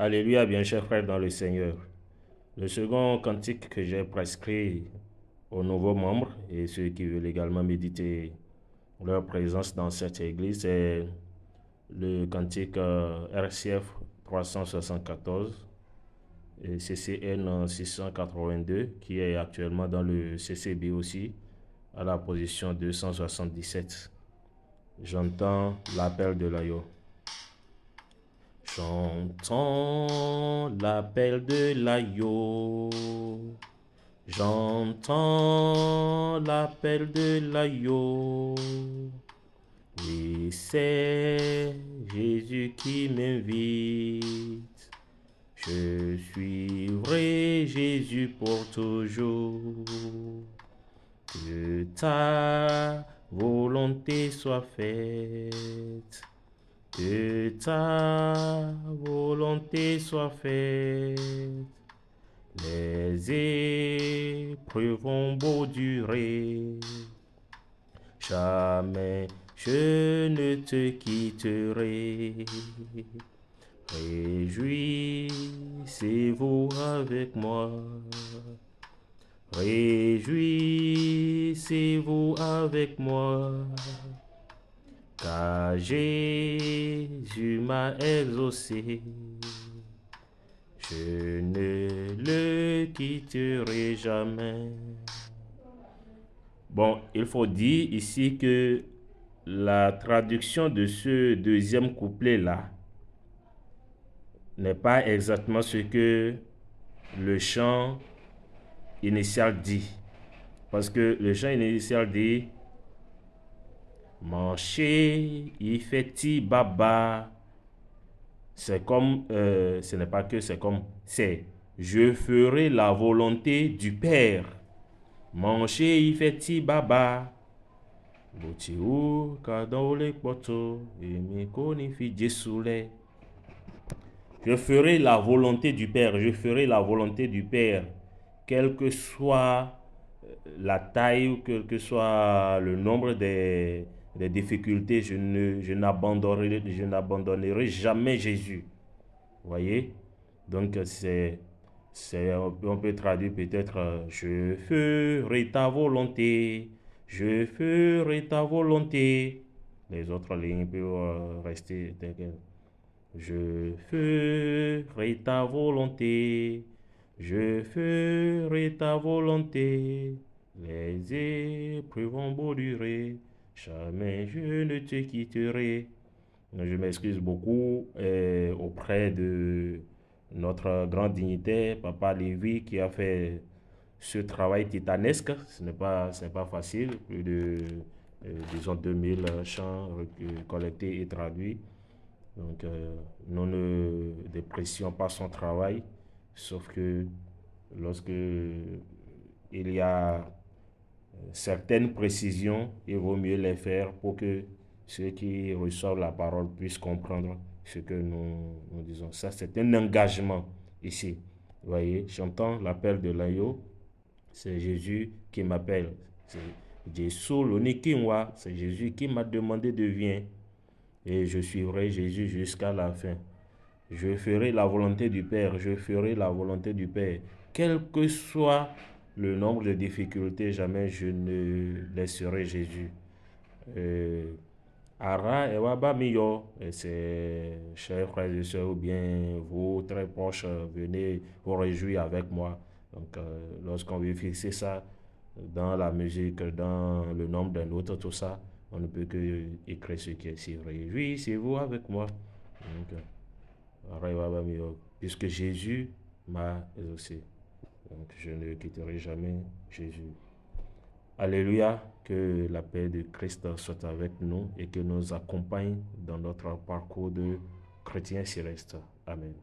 Alléluia, bien chers frères dans le Seigneur. Le second cantique que j'ai prescrit aux nouveaux membres et ceux qui veulent également méditer leur présence dans cette église est le cantique RCF 374 et CCN 682 qui est actuellement dans le CCB aussi à la position 277. J'entends l'appel de l'agneau. J'entends l'appel de l'agneau. J'entends l'appel de l'agneau. Et c'est Jésus qui m'invite. Je suivrai Jésus pour toujours. Que ta volonté soit faite. Que ta volonté soit faite. Les épreuves vont beau durer. Jamais je ne te quitterai. Réjouissez-vous avec moi. Réjouissez-vous avec moi. Car Jésus m'a exaucé. Je ne le quitterai jamais. Bon, il faut dire ici que la traduction de ce deuxième couplet-là n'est pas exactement ce que le chant initial dit. Parce que le chant initial dit Manché, ifeti baba. C'est comme, ce n'est pas que c'est comme, c'est je ferai la volonté du Père. Manché, ifeti baba. Boti ou kadole poto emi konifi jesule. Je ferai la volonté du Père, je ferai la volonté du Père, quelle que soit la taille ou quel que soit le nombre des difficultés, je n'abandonnerai jamais Jésus. Vous voyez? Donc on peut traduire peut-être je ferai ta volonté, je ferai ta volonté. Les autres lignes peuvent rester telles quelles. Je ferai ta volonté, je ferai ta volonté. Les épreuves vont beau durer, jamais je ne te quitterai. Je m'excuse beaucoup auprès de notre grand dignitaire, Papa Lévy, qui a fait ce travail titanesque. Ce n'est pas facile, plus de, disons, 2000 chants collectés et traduits. Donc, nous ne dépressions pas son travail, sauf que lorsque il y a certaines précisions, il vaut mieux les faire pour que ceux qui reçoivent la parole puissent comprendre ce que nous disons. Ça, c'est un engagement ici. Vous voyez, j'entends l'appel de l'agneau. C'est Jésus qui m'appelle. C'est Jésus qui m'a demandé de venir. Et je suivrai Jésus jusqu'à la fin. Je ferai la volonté du Père, je ferai la volonté du Père. Quel que soit le nombre de difficultés, jamais je ne laisserai Jésus. Ara et Wabamiyo, c'est chers frères et sœurs, ou bien vous très proches, venez vous réjouir avec moi. Donc, lorsqu'on veut fixer ça dans la musique, dans le nombre d'un autre, tout ça, on ne peut que écrire ce qui est si réjouissez-vous avec moi. Donc, puisque Jésus m'a exaucé. Donc, je ne quitterai jamais Jésus. Alléluia, que la paix de Christ soit avec nous et que nous accompagne dans notre parcours de chrétien céleste. Amen.